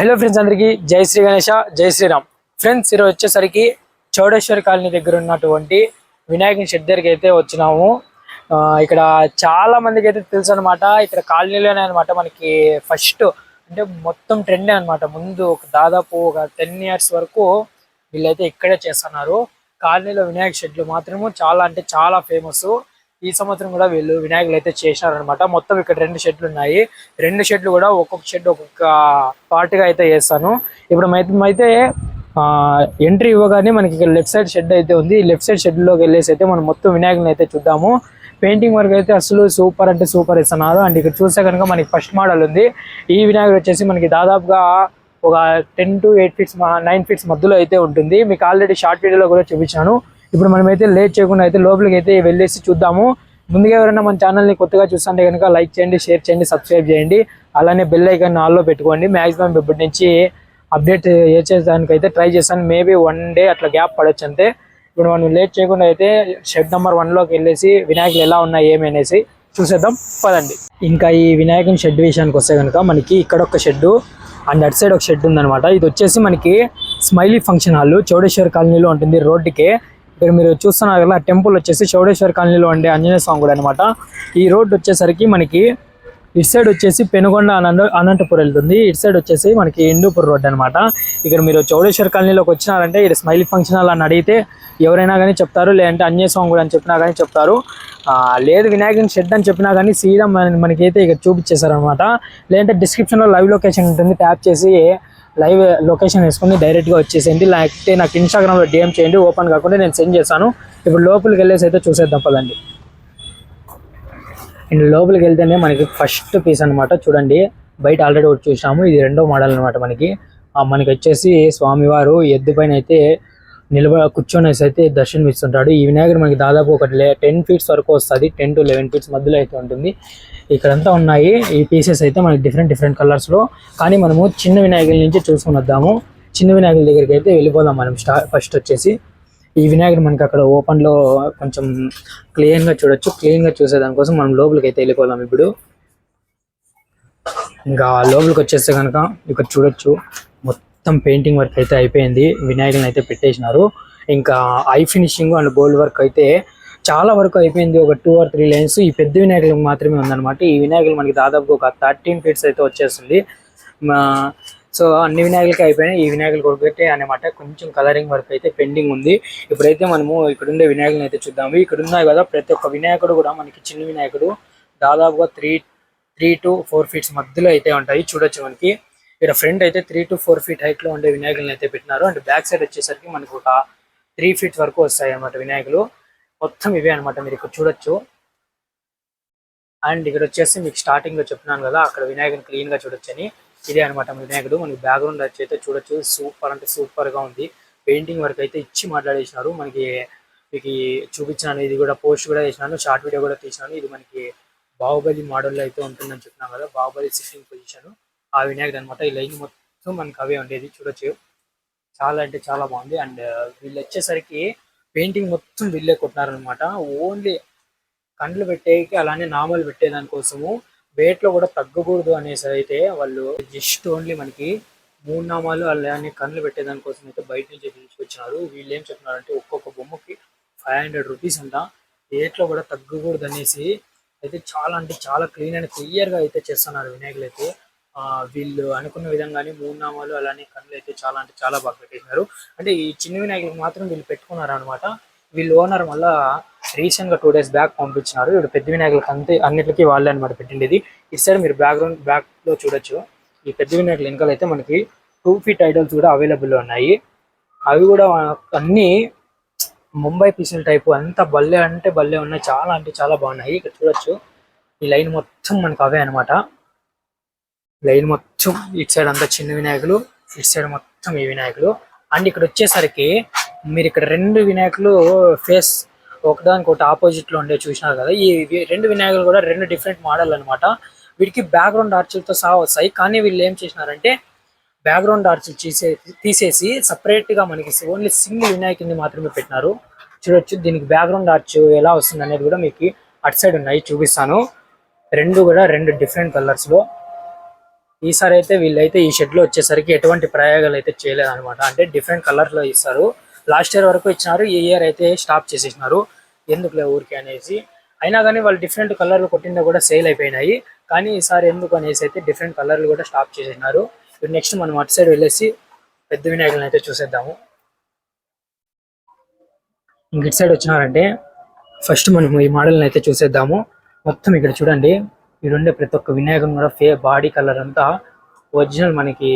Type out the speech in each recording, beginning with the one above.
Hello friends, అందరికీ జై శ్రీ గణేష, జై శ్రీరామ్. ఫ్రెండ్స్, ఈరోజు వచ్చేసరికి చౌడేశ్వరి కాలనీ దగ్గర ఉన్నటువంటి వినాయకుని షెడ్ దగ్గరికి అయితే వచ్చినాము. ఇక్కడ చాలా మందికి అయితే తెలుసు అనమాట. ఇక్కడ కాలనీలోనే అనమాట మనకి ఫస్ట్ అంటే మొత్తం ట్రెండే అనమాట. ముందు దాదాపు ఒక 10 years వరకు వీళ్ళైతే ఇక్కడే చేస్తున్నారు. కాలనీలో వినాయక షెడ్లు మాత్రము చాలా అంటే చాలా ఫేమస్. ఈ సంవత్సరం కూడా వీళ్ళు వినాయకులు అయితే చేసినారనమాట. మొత్తం ఇక్కడ 2 షెడ్లు ఉన్నాయి. 2 షెడ్లు కూడా ఒక్కొక్క షెడ్ ఒక్కొక్క పార్ట్గా అయితే చేస్తాను. ఇప్పుడు అయితే ఎంట్రీ ఇవ్వగానే మనకి ఇక్కడ లెఫ్ట్ సైడ్ షెడ్ అయితే ఉంది. లెఫ్ట్ సైడ్ షెడ్ లోకి వెళ్ళేసి అయితే మనం మొత్తం వినాయకులను అయితే చూద్దాము. పెయింటింగ్ వర్క్ అయితే అసలు సూపర్ అంటే సూపర్ ఇస్తున్నారు. అండ్ ఇక్కడ చూస్తే కనుక మనకి ఫస్ట్ మోడల్ ఉంది. ఈ వినాయకుడు వచ్చేసి మనకి దాదాపుగా ఒక 10 to 8 feet 9 feet మధ్యలో అయితే ఉంటుంది. మీకు ఆల్రెడీ షార్ట్ వీడియోలో కూడా చూపించాను. ఇప్పుడు మనమైతే లేట్ చేయకుండా అయితే లోపలికి అయితే వెళ్ళేసి చూద్దాము. ముందుగా ఎవరైనా మన ఛానల్ని కొత్తగా చూస్తుంటే కనుక లైక్ చేయండి, షేర్ చేయండి, సబ్స్క్రైబ్ చేయండి. అలానే బెల్ ఐకాన్ ఆల్లో పెట్టుకోండి. మ్యాక్సిమం ఇప్పటి నుంచి అప్డేట్ చేసేదానికి అయితే ట్రై చేస్తాను. మేబీ 1 day అట్లా గ్యాప్ పడొచ్చు అంతే. ఇప్పుడు మనం లేట్ చేయకుండా అయితే షెడ్ నెంబర్ 1లోకి వెళ్ళేసి వినాయకులు ఎలా ఉన్నాయి ఏమి అనేసి చూసేద్దాం పదండి. ఇంకా ఈ వినాయకుని షెడ్ విషయానికి వస్తే కనుక మనకి ఇక్కడ ఒక షెడ్ అండ్ అటు సైడ్ ఒక షెడ్ ఉందన్నమాట. ఇది వచ్చేసి మనకి స్మైలీ ఫంక్షన్ హాల్ చౌడేశ్వరి కాలనీలో ఉంటుంది. రోడ్డుకి ఇక్కడ మీరు చూస్తున్నారు కదా, టెంపుల్ వచ్చేసి చౌడేశ్వరి కాలనీలో ఉండే ఆంజనేయ స్వామి గుడి అనమాట. ఈ రోడ్ వచ్చేసరికి మనకి ఇటు సైడ్ వచ్చేసి పెనుగొండ అనంతపురం వెళ్తుంది. ఇటు సైడ్ వచ్చేసి మనకి హిందూపూర్ రోడ్ అనమాట. ఇక్కడ మీరు చౌడేశ్వరి కాలనీలోకి వచ్చినారంటే ఇక్కడ స్మైలీ ఫంక్షన్ హాల్ అని అడిగితే ఎవరైనా కానీ చెప్తారు, లేదంటే ఆంజనేయ స్వామి గుడి అని చెప్పినా కానీ చెప్తారు. లేదు వినాయకుని షెడ్ అని చెప్పినా కానీ సీదా మనకైతే ఇక్కడ చూపించేశారనమాట. లేదంటే డిస్క్రిప్షన్లో లైవ్ లొకేషన్ ఉంటుంది, ట్యాప్ చేసి లైవ్ లొకేషన్ వేసుకొని డైరెక్ట్గా వచ్చేసేయండి. లేకపోతే నాకు ఇన్స్టాగ్రామ్లో డిఎం చేయండి, ఓపెన్ కాకుండా నేను సెండ్ చేస్తాను. ఇప్పుడు లోపలికి వెళ్ళేసి అయితే చూసేద్దాం పదండి. అండ్ లోపలికి వెళ్తేనే మనకి ఫస్ట్ పీస్ అనమాట. చూడండి, బయట ఆల్రెడీ ఒకటి చూసాము. ఇది 2వ మోడల్ అనమాట. మనకి వచ్చేసి స్వామివారు ఎద్దు పైన అయితే కూర్చొనేసి అయితే దర్శనం ఇస్తుంటాడు. ఈ వినాయకుడు మనకి దాదాపు ఒక 10 feet వరకు వస్తుంది. 10 to 11 feet మధ్యలో అయితే ఉంటుంది. ఇక్కడంతా ఉన్నాయి ఈ పీసెస్ అయితే మనకి డిఫరెంట్ కలర్స్లో. కానీ మనము చిన్న వినాయకుల నుంచి చూసుకుని వద్దాము. చిన్న వినాయకుల దగ్గరికి అయితే వెళ్ళిపోదాం మనం. ఫస్ట్ వచ్చేసి ఈ వినాయకుడు మనకి అక్కడ ఓపెన్లో కొంచెం క్లీన్గా చూడొచ్చు. క్లీన్గా చూసేదానికోసం మనం లోపలికి అయితే వెళ్ళిపోదాం. ఇప్పుడు ఇంకా లోపలికి వచ్చేస్తే కనుక ఇక్కడ చూడొచ్చు మొత్తం పెయింటింగ్ వర్క్ అయితే అయిపోయింది. వినాయకులను అయితే పెట్టేసినారు. ఇంకా I finishing and gold work అయితే చాలా వరకు అయిపోయింది. ఒక 2 or 3 lines ఈ పెద్ద వినాయకులకు మాత్రమే ఉందన్నమాట. ఈ వినాయకులు మనకి దాదాపు ఒక 13 feet అయితే వచ్చేస్తుంది. సో అన్ని వినాయకులకి అయిపోయినాయి. ఈ వినాయకులు కొడుకైతే అనమాట కొంచెం కలరింగ్ వర్క్ అయితే పెండింగ్ ఉంది. ఇప్పుడైతే మనము ఇక్కడ ఉండే వినాయకులను అయితే చూద్దాము. ఇక్కడ ఉన్నాయి కదా, ప్రతి ఒక్క వినాయకుడు కూడా మనకి చిన్న వినాయకుడు దాదాపుగా 3 to 4 feet మధ్యలో అయితే ఉంటాయి. చూడొచ్చు మనకి ఇక్కడ ఫ్రంట్ అయితే 3 to 4 feet హైట్లో ఉండే వినాయకులను అయితే పెట్టినారు. అండ్ బ్యాక్ సైడ్ వచ్చేసరికి మనకు ఒక 3 feet వరకు వస్తాయి అన్నమాట వినాయకులు. మొత్తం ఇవే అనమాట, మీరు ఇక్కడ చూడొచ్చు. అండ్ ఇక్కడ వచ్చేసి మీకు స్టార్టింగ్ లో చెప్పినాను కదా, అక్కడ వినాయకుని క్లీన్ గా చూడొచ్చు అని. ఇదే అనమాట వినాయకుడు. మనకి బ్యాక్గ్రౌండ్ అయితే చూడొచ్చు, సూపర్ అంటే సూపర్ గా ఉంది. పెయింటింగ్ వర్క్ అయితే ఇచ్చి మాట్లాడేసినారు. మీకు చూపించినాను, ఇది కూడా పోస్ట్ కూడా చేసినాను, షార్ట్ వీడియో కూడా తీసినాను. ఇది మనకి బాహుబలి మోడల్లో అయితే ఉంటుందని చెప్పినాను కదా, బాహుబలి సిట్టింగ్ పొజిషన్ ఆ వినాయకుడు అనమాట. ఈ లైన్ మొత్తం మనకి అవే ఉండేది. చూడొచ్చు, చాలా అంటే చాలా బాగుంది. అండ్ వీళ్ళు వచ్చేసరికి పెయింటింగ్ మొత్తం వీళ్ళే కొట్టినారనమాట. ఓన్లీ కండ్లు పెట్టేకి అలానే నామాలు పెట్టేదానికోసము వెయిట్లో కూడా తగ్గకూడదు అనేసి అయితే వాళ్ళు జస్ట్ ఓన్లీ మనకి 3 నామాలు అలానే కళ్ళు పెట్టేదానికోసం అయితే బయట నుంచి తీసుకొచ్చినారు. వీళ్ళు ఏం చెప్తున్నారంటే ఒక్కొక్క బొమ్మకి 500 rupees అంట. వెయిట్లో కూడా తగ్గకూడదు అనేసి అయితే చాలా అంటే చాలా క్లీన్ అండ్ క్లియర్గా అయితే చేస్తున్నారు వినాయకులు అయితే. వీళ్ళు అనుకున్న విధంగానే 3 నామాలు అలానే కళ్ళు అయితే చాలా అంటే చాలా బాగా పెట్టేసినారు. అంటే ఈ చిన్న వినాయకులకు మాత్రం వీళ్ళు పెట్టుకున్నారు అనమాట. వీళ్ళు ఓనర్ వల్ల రీసెంట్ గా 2 days బ్యాక్ పంపించినారు. ఇప్పుడు పెద్ద వినాయకులకు అన్నిటికీ వాళ్ళే అనమాట పెట్టిండేది. ఇటు సైడ్ మీరు బ్యాక్ లో చూడొచ్చు. ఈ పెద్ద వినాయకుల వెనకాల అయితే మనకి 2 feet ఐడల్స్ కూడా అవైలబుల్ ఉన్నాయి. అవి కూడా అన్ని ముంబై పీసుల టైపు, అంత బల్లే అంటే బల్లే ఉన్నాయి. చాలా అంటే చాలా బాగున్నాయి. ఇక్కడ చూడొచ్చు, ఈ లైన్ మొత్తం మనకు అవే అనమాట. లైన్ మొత్తం ఇటు సైడ్ అంతా చిన్న వినాయకులు, ఇటు సైడ్ మొత్తం ఈ వినాయకులు. అండ్ ఇక్కడ వచ్చేసరికి మీరు ఇక్కడ 2 వినాయకులు ఫేస్ ఒకదానికి ఒకటి ఆపోజిట్ లో ఉండే చూసినారు కదా. ఈ 2 వినాయకులు కూడా 2 different మోడల్ అనమాట. వీటికి బ్యాక్గ్రౌండ్ ఆర్చులతో సహా వస్తాయి. కానీ వీళ్ళు ఏం చేసినారంటే బ్యాక్గ్రౌండ్ ఆర్చులు తీసేసి సపరేట్ గా మనకి ఓన్లీ సింగిల్ వినాయకుడిని మాత్రమే పెట్టినారు. చూడొచ్చు, దీనికి బ్యాక్గ్రౌండ్ ఆర్చ్ ఎలా వస్తుంది అనేది కూడా మీకు అటు సైడ్ ఉన్నాయి, చూపిస్తాను. 2 కూడా 2 different కలర్స్ లో. ఈసారి అయితే వీళ్ళైతే ఈ షెడ్ లో వచ్చేసరికి ఎటువంటి ప్రయోగాలు అయితే చేయలేదు అనమాట. అంటే డిఫరెంట్ కలర్ లో ఇస్తారు. లాస్ట్ ఇయర్ వరకు ఇచ్చినారు, ఈ ఇయర్ అయితే స్టాప్ చేసేసినారు. ఎందుకులే ఊరికి అనేసి. అయినా కానీ వాళ్ళు డిఫరెంట్ కలర్లు కొట్టిందా కూడా సేల్ అయిపోయినాయి. కానీ ఈసారి ఎందుకు అనేసి అయితే డిఫరెంట్ కలర్లు కూడా స్టాప్ చేసేసినారు. ఇప్పుడు నెక్స్ట్ మనం అటు సైడ్ వెళ్ళేసి పెద్ద వినాయకులను అయితే చూసేద్దాము. ఇంక ఇటు సైడ్ వచ్చినారంటే ఫస్ట్ మనం ఈ మోడల్ని అయితే చూసేద్దాము. మొత్తం ఇక్కడ చూడండి, ఉండే ప్రతి ఒక్క వినాయకుని కూడా బాడీ కలర్ అంతా ఒరిజినల్ మనకి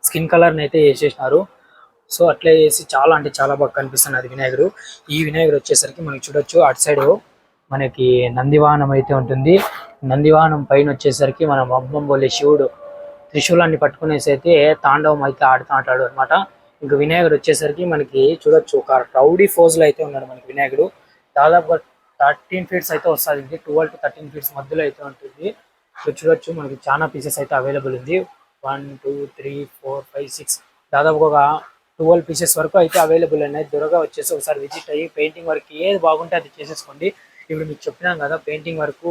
స్కిన్ కలర్ని అయితే వేసేసినారు. సో అట్లా వేసి చాలా అంటే చాలా బాగా కనిపిస్తున్నది వినాయకుడు. ఈ వినాయకుడు వచ్చేసరికి మనకి చూడొచ్చు అటు సైడ్ మనకి నందివాహనం అయితే ఉంటుంది. నందివాహనం పైన వచ్చేసరికి మన అబ్బంబోలే శివుడు త్రిశూలాన్ని పట్టుకునేసి అయితే తాండవం అయితే ఆడుతూ ఉంటాడు అనమాట. ఇంకా వినాయకుడు వచ్చేసరికి మనకి చూడొచ్చు ఒక రౌడీ ఫోజ్ లో అయితే ఉన్నాడు మనకి వినాయకుడు. దాదాపుగా 13 ఫీట్స్ అయితే వస్తుంది. 12 to 13 ఫీట్స్ మధ్యలో అయితే ఉంటుంది. చూడొచ్చు మనకి చాలా పీసెస్ అయితే అవైలబుల్ ఉంది. 1 2 3 4 5 6 దాదాపుగా ఒక 12 పీసెస్ వరకు అయితే అవైలబుల్ ఉన్నాయి. త్వరగా వచ్చేసి ఒకసారి విజిట్ అయ్యి పెయింటింగ్ వర్క్ ఏది బాగుంటే అది చేసేసుకోండి. ఇప్పుడు మీకు చెప్పినాం కదా, పెయింటింగ్ వరకు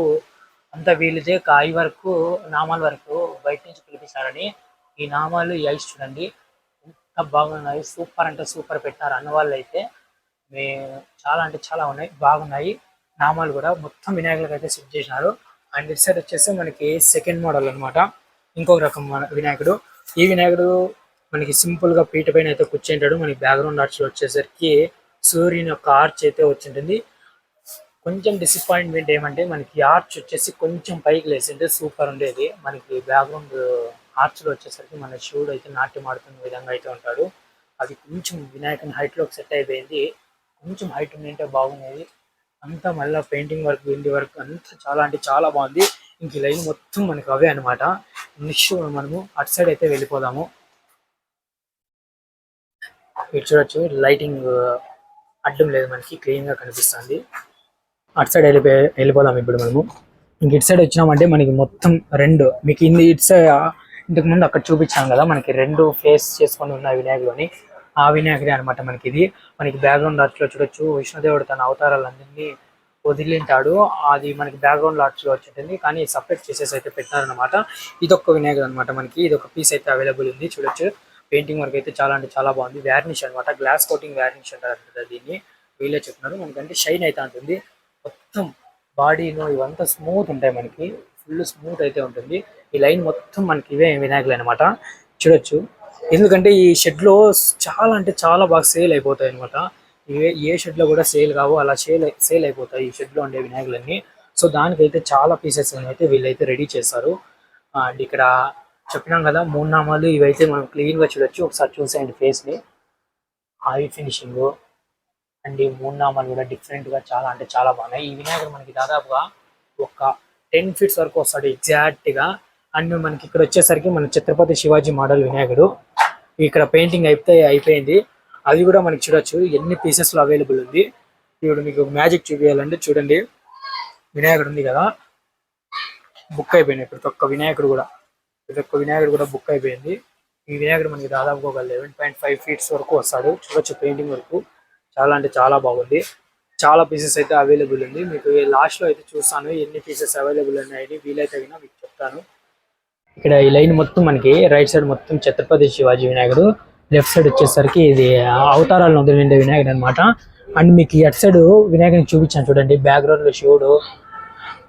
అంతా వీలుదే. కాయి వరకు నామాల వరకు బయట నుంచి పిలిపిస్తారని. ఈ నామాలు ఈ ఐస్ చూడండి ఎంత బాగున్నాయి. సూపర్ అంటే సూపర్ పెట్టినారు అన్న వాళ్ళు అయితే. మే చాలా అంటే చాలా ఉన్నాయి, బాగున్నాయి. నామాలు కూడా మొత్తం వినాయకులకు అయితే సెట్ చేసినారు. అండ్ ఇటు సైడ్ వచ్చేసి మనకి సెకండ్ మోడల్ అనమాట. ఇంకొక రకం వినాయకుడు. ఈ వినాయకుడు మనకి సింపుల్ గా పీట పైన అయితే కూర్చుంటాడు. మనకి బ్యాక్గ్రౌండ్ ఆర్చ్ వచ్చేసరికి సూర్యుని యొక్క ఆర్చ్ అయితే వచ్చింటుంది. కొంచెం డిసప్పాయింట్మెంట్ ఏమంటే మనకి ఆర్చ్ వచ్చేసి కొంచెం పైకి లేసింటే సూపర్ ఉండేది. మనకి బ్యాక్గ్రౌండ్ ఆర్చ్లో వచ్చేసరికి మన శివుడు అయితే నాట్యం ఆడుతున్న విధంగా అయితే ఉంటాడు. అది కొంచెం వినాయకుని హైట్లోకి సెట్ అయిపోయింది. కొంచెం హైట్ ఉండింటే బాగుండేది. అంతా మళ్ళీ పెయింటింగ్ వర్క్ వెండి వర్క్ అంతా చాలా అంటే చాలా బాగుంది. ఇంక లైన్ మొత్తం మనకి అవే అనమాట. నెక్స్ట్ మనము అటు సైడ్ అయితే వెళ్ళిపోదాము. ఇటు చూడొచ్చు లైటింగ్ అడ్డం లేదు, మనకి క్లీన్ గా కనిపిస్తుంది. అటు సైడ్ వెళ్ళిపోదాం ఇప్పుడు మనము. ఇంక ఇటు సైడ్ వచ్చినామంటే మనకి మొత్తం రెండు మీకు ఇటు సైడ్ ఇంతకు ముందు అక్కడ చూపించాం కదా, మనకి రెండు ఫేస్ చేసుకొని ఉన్న వినాయకుడిని ఆ వినాయకుడే అనమాట. మనకి ఇది మనకి బ్యాక్గ్రౌండ్ ఆర్చ్ లో చూడొచ్చు. విష్ణుదేవుడు తన అవతారాలన్నింటినీ వదిలింటాడు. అది మనకి బ్యాక్గ్రౌండ్ ఆర్చ్ లో వచ్చింటుంది. కానీ సపరేట్ చేసేసి అయితే పెట్టారనమాట. ఇదొక వినాయకుడు అనమాట. మనకి ఇది ఒక పీస్ అయితే అవైలబుల్ ఉంది. చూడొచ్చు పెయింటింగ్ వర్క్ అయితే చాలా అంటే చాలా బాగుంది. వార్నిష్ అనమాట, గ్లాస్ కోటింగ్ వార్నిష్ అంటారు దీన్ని. వీళ్ళే చెప్తున్నారు. మనకంటే షైన్ అయితే ఉంటుంది. మొత్తం బాడీలో ఇవంతా స్మూత్ ఉంటాయి, మనకి ఫుల్ స్మూత్ అయితే ఉంటుంది. ఈ లైన్ మొత్తం మనకి ఇవే వినాయకులు అనమాట. చూడొచ్చు ఎందుకంటే ఈ షెడ్ లో చాలా అంటే చాలా బాగా సేల్ అయిపోతాయి అనమాట. ఏ షెడ్ లో కూడా సేల్ కావు, అలా సేల్ అయిపోతాయి ఈ షెడ్ లో ఉండే వినాయకులన్నీ. సో దానికైతే చాలా పీసెస్ అయితే వీళ్ళైతే రెడీ చేస్తారు. అండ్ ఇక్కడ చెప్పినాం కదా మూడు నామాలు, ఇవైతే మనం క్లీన్ గా చూడొచ్చు. ఒకసారి చూసేయండి ఫేస్ ని, ఐ ఫినిషింగ్ అండ్ ఈ మూడు నామాలు కూడా డిఫరెంట్ గా చాలా అంటే చాలా బాగున్నాయి. ఈ వినాయకుడు మనకి దాదాపుగా ఒక 10 ఫీట్స్ వరకు వస్తాడు ఎగ్జాక్ట్ గా. అండ్ మనకి ఇక్కడ వచ్చేసరికి మన ఛత్రపతి శివాజీ మోడల్ వినాయకుడు. ఇక్కడ పెయింటింగ్ అయిపోయింది. అది కూడా మనకి చూడొచ్చు ఎన్ని పీసెస్ లో అవైలబుల్ ఉంది. ఇప్పుడు మీకు మ్యాజిక్ చూపించాలంటే చూడండి, వినాయకుడు ఉంది కదా బుక్ అయిపోయినాయి. ప్రతి ఒక్క వినాయకుడు కూడా బుక్ అయిపోయింది. ఈ వినాయకుడు మనకి దాదాపుగా ఒక 11.5 ఫీట్స్ వరకు వస్తాడు. చూడొచ్చు పెయింటింగ్ వరకు చాలా అంటే చాలా బాగుంది. చాలా పీసెస్ అయితే అవైలబుల్ ఉంది. మీకు లాస్ట్ లో అయితే చూస్తాను ఎన్ని పీసెస్ అవైలబుల్ ఉన్నాయని. వీలైతే మీకు చెప్తాను. ఇక్కడ ఈ లైన్ మొత్తం మనకి రైట్ సైడ్ మొత్తం ఛత్రపతి శివాజీ వినాయకుడు, లెఫ్ట్ సైడ్ వచ్చేసరికి ఇది అవతారాలను వదిలిండే వినాయకుడు అనమాట. అండ్ మీకు అటు సైడ్ వినాయకుడిని చూపించాను చూడండి, బ్యాక్గ్రౌండ్ లో శివుడు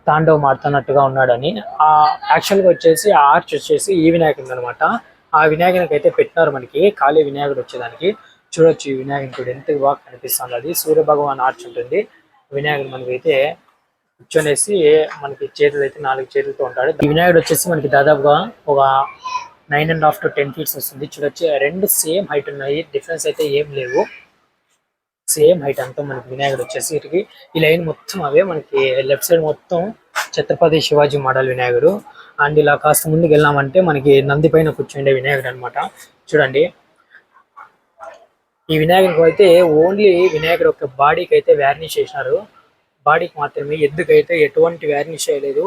తాండవం ఆడుతున్నట్టుగా ఉన్నాడని. ఆ యాక్చువల్ గా వచ్చేసి ఆ ఆర్చ్ వచ్చేసి ఈ వినాయకుడు అనమాట. ఆ వినాయకునికి అయితే పెట్టినారు మనకి ఖాళీ వినాయకుడు వచ్చేదానికి. చూడొచ్చు ఈ వినాయకుడు ఎంత బాగా కనిపిస్తుంది. అది సూర్య భగవాన్ ఆర్చ్ ఉంటుంది. వినాయకుడు మనకైతే కూర్చొనేసి మనకి చేతులు అయితే 4 చేతులతో ఉంటాడు. ఈ వినాయకుడు వచ్చేసి మనకి దాదాపుగా ఒక 9.5 to 10 ఫీట్స్ వస్తుంది. చూడొచ్చు రెండు సేమ్ హైట్ ఉన్నాయి, డిఫరెన్స్ అయితే ఏం లేవు. సేమ్ హైట్ అంతా మనకి వినాయకుడు వచ్చేసి ఈ లైన్ మొత్తం అవే. మనకి లెఫ్ట్ సైడ్ మొత్తం ఛత్రపతి శివాజీ మోడల్ వినాయకుడు. అండ్ ఇలా కాస్త ముందుకు వెళ్ళామంటే మనకి నంది పైన కూర్చుండే వినాయకుడు అనమాట. చూడండి ఈ వినాయకుడికి అయితే ఓన్లీ వినాయకుడు యొక్క బాడీకి అయితే వార్నిష్ చేసినారు. బాడీకి మాత్రమే, ఎద్దుకైతే ఎటువంటి వార్నిష్ చేయలేదు.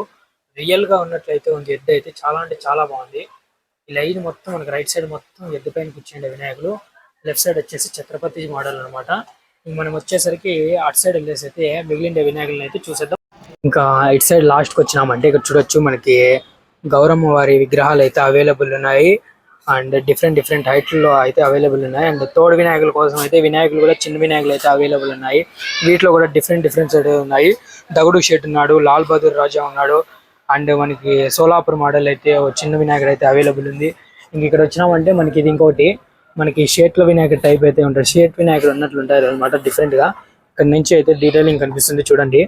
రియల్ గా ఉన్నట్లయితే ఉంది. ఎద్దు అయితే చాలా అంటే చాలా బాగుంది. ఈ లైన్ మొత్తం మనకి రైట్ సైడ్ మొత్తం ఎద్దు పైన కూర్చుండే వినాయకుడు, లెఫ్ట్ సైడ్ వచ్చేసి ఛత్రపతి మోడల్ అనమాట. మనం వచ్చేసరికి అటు సైడ్ వెళ్ళేసి అయితే మిగిలిన వినాయకులను అయితే చూసేద్దాం. ఇంకా ఇటు సైడ్ లాస్ట్ కి వచ్చినామంటే ఇక్కడ చూడొచ్చు మనకి గౌరమ్మ వారి విగ్రహాలు అయితే అవైలబుల్ ఉన్నాయి. అండ్ డిఫరెంట్ హైట్లో అయితే అవైలబుల్ ఉన్నాయి. అండ్ తోడు వినాయకుల కోసం అయితే వినాయకులు కూడా చిన్న వినాయకులు అయితే అవైలబుల్ ఉన్నాయి. వీటిలో కూడా డిఫరెంట్ అయితే ఉన్నాయి. దగుడు షెట్ ఉన్నాడు, లాల్ బహదూర్ రాజా ఉన్నాడు. అండ్ మనకి సోలాపూర్ మోడల్ అయితే చిన్న వినాయకుడు అయితే అవైలబుల్ ఉంది. ఇంక ఇక్కడ వచ్చినామంటే మనకి ఇది ఇంకోటి, మనకి షేట్ల వినాయకుడు టైప్ అయితే ఉంటాడు. షేట్ వినాయకుడు ఉన్నట్లు ఉంటారు అనమాట డిఫరెంట్ గా. ఇక్కడ నుంచి అయితే డీటెయిలింగ్ కనిపిస్తుంది చూడండి,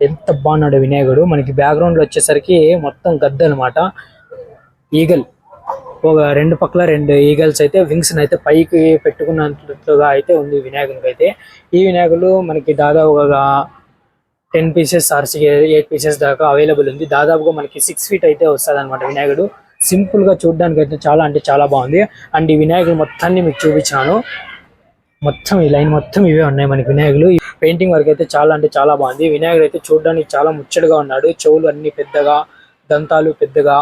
ఎంత బాగున్నాడు వినాయకుడు. మనకి బ్యాక్గ్రౌండ్ లో వచ్చేసరికి మొత్తం గద్ద అనమాట, ఈగల్, ఒక రెండు పక్కల రెండు ఈగల్స్ అయితే వింగ్స్ అయితే పైకి పెట్టుకున్నట్లుగా అయితే ఉంది వినాయకునికి అయితే. ఈ వినాయకుడు మనకి దాదాపు ఒక 10 పీసెస్ ఆర్ 8 పీసెస్ దాకా అవైలబుల్ ఉంది. దాదాపుగా మనకి 6 ఫీట్ అయితే వస్తుంది అనమాట వినాయకుడు. సింపుల్ గా చూడడానికి అయితే చాలా అంటే చాలా బాగుంది. అండ్ ఈ వినాయకుడు మొత్తాన్ని మీకు చూపించాను, మొత్తం ఈ లైన్ మొత్తం ఇవే ఉన్నాయి మనకి వినాయకులు. పెయింటింగ్ వర్క్ అయితే చాలా అంటే చాలా బాగుంది. వినాయకుడు అయితే చూడడానికి చాలా ముచ్చటగా ఉన్నాడు. చెవులు అన్ని పెద్దగా, దంతాలు పెద్దగా,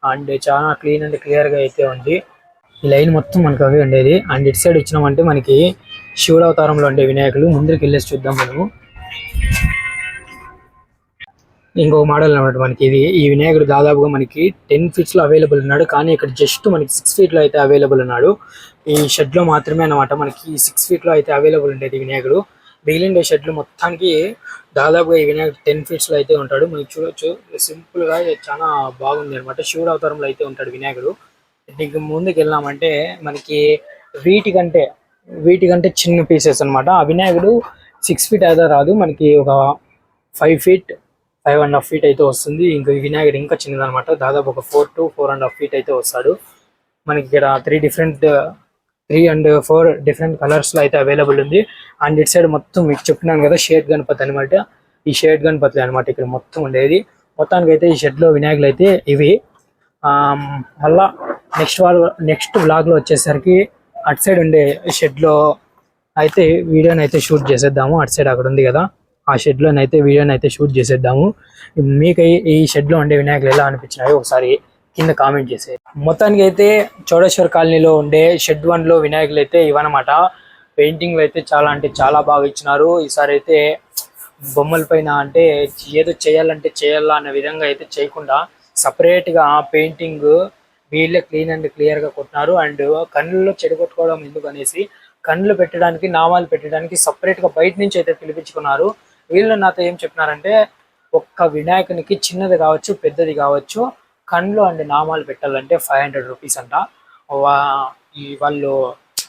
అండ్ చాలా క్లీన్ అండ్ క్లియర్ గా అయితే ఉంది. ఈ లైన్ మొత్తం మనకు అవే ఉండేది. అండ్ ఇటు సైడ్ వచ్చినామంటే మనకి శివుడు అవతారంలో ఉండే వినాయకులు. ముందుకు వెళ్ళేసి చూద్దాం మనము. ఇంకొక మోడల్ అనమాట మనకి ఇది. ఈ వినాయకుడు దాదాపుగా మనకి 10 ఫీట్స్ లో అవైలబుల్ ఉన్నాడు, కానీ ఇక్కడ జస్ట్ మనకి 6 ఫీట్ లో అయితే అవైలబుల్ ఉన్నాడు. ఈ షెడ్ లో మాత్రమే అనమాట మనకి 6 ఫీట్ లో అయితే అవైలబుల్ ఉండేది వినాయకుడు. మిగిలిన షెడ్లు మొత్తానికి దాదాపుగా ఈ వినాయకుడు 10 ఫీట్స్ లో అయితే ఉంటాడు. మనకి చూడొచ్చు సింపుల్ గా చాలా బాగుంది అనమాట. శివుడు అవతారంలో అయితే ఉంటాడు వినాయకుడు. ఇంక ముందుకు వెళ్ళామంటే మనకి వీటికంటే చిన్న పీసెస్ అనమాట. ఆ వినాయకుడు 6 ఫీట్ అయితే రాదు, మనకి ఒక 5 ఫీట్ 5.5 ఫీట్ అయితే వస్తుంది. ఇంకా వినాయకుడు ఇంకా చిన్నదనమాట, దాదాపు ఒక 4 to 4.5 ఫీట్ అయితే వస్తాడు. మనకి ఇక్కడ 3 and 4 డిఫరెంట్ కలర్స్ లో అయితే అవైలబుల్ ఉంది. అండ్ ఇటు సైడ్ మొత్తం మీకు చెప్పినాను కదా షేడ్ గణపతి అనమాట. ఈ షేడ్ గణపతి అనమాట ఇక్కడ మొత్తం ఉండేది. మొత్తానికి అయితే ఈ షెడ్ లో వినాయకులు అయితే ఇవి. మళ్ళా నెక్స్ట్ వ్లాగ్ లో వచ్చేసరికి అటు సైడ్ ఉండే షెడ్ లో అయితే వీడియోని అయితే షూట్ చేసేద్దాము. అటు సైడ్ అక్కడ ఉంది కదా, ఆ షెడ్ లోనైతే వీడియోని అయితే షూట్ చేసేద్దాము. మీకు ఈ షెడ్ లో ఉండే వినాయకులు ఎలా అనిపించినాయో ఒకసారి కింద కామెంట్ చేసే. మొత్తానికి అయితే చౌడేశ్వర్ కాలనీలో ఉండే షెడ్ 1 లో వినాయకులు అయితే ఇవన్నమాట. పెయింటింగ్లు అయితే చాలా అంటే చాలా బాగా ఇచ్చినారు. ఈసారి అయితే బొమ్మల పైన అంటే ఏదో చేయాలంటే చేయాలా అనే విధంగా అయితే చేయకుండా సపరేట్ గా పెయింటింగ్ వీళ్ళే క్లీన్ అండ్ క్లియర్ గా కొట్టినారు. అండ్ కన్నుల్లో చెడగొట్టుకోవడం ఎందుకు అనేసి కన్నులు పెట్టడానికి, నామాలు పెట్టడానికి సపరేట్ గా బయట నుంచి అయితే పిలిపించుకున్నారు. వీళ్ళు నాతో ఏం చెప్పినారంటే, ఒక్క వినాయకునికి చిన్నది కావచ్చు పెద్దది కావచ్చు కళ్ళు అండ్ నామాలు పెట్టాలంటే 500 రూపీస్ అంట. వాళ్ళు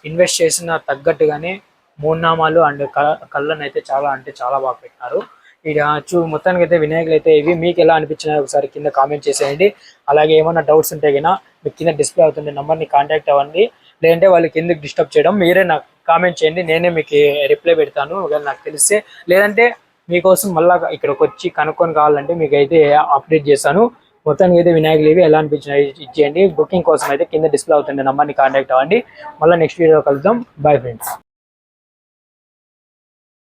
ఇన్వెస్ట్ చేసిన తగ్గట్టుగానే 3 నామాలు అండ్ కళ్ళను అయితే చాలా అంటే చాలా బాగా పెట్టినారు. ఇక మొత్తానికి అయితే వినాయకులు అయితే ఇవి. మీకు ఎలా అనిపించినాయో ఒకసారి కింద కామెంట్ చేసేయండి. అలాగే ఏమైనా డౌట్స్ ఉంటే కన్నా మీకు కింద డిస్ప్లే అవుతుంది నెంబర్ని కాంటాక్ట్ అవ్వండి. లేదంటే వాళ్ళకి ఎందుకు డిస్టర్బ్ చేయడం, మీరే నాకు కామెంట్ చేయండి, నేనే మీకు రిప్లై పెడతాను ఒకవేళ నాకు తెలిస్తే. లేదంటే మీకోసం మళ్ళీ ఇక్కడికి వచ్చి కనుక్కొని కావాలంటే మీకు అయితే అప్డేట్ చేస్తాను. మొత్తానికి అయితే వినాయకులు ఇవి ఎలా అనిపించినాయి ఇచ్చేయండి. బుకింగ్ కోసం అయితే కింద డిస్ప్లే అవుతుంది నెంబర్ని కాంటాక్ట్ అవ్వండి. మళ్ళీ నెక్స్ట్ వీడియో కలుద్దాం. Bye friends.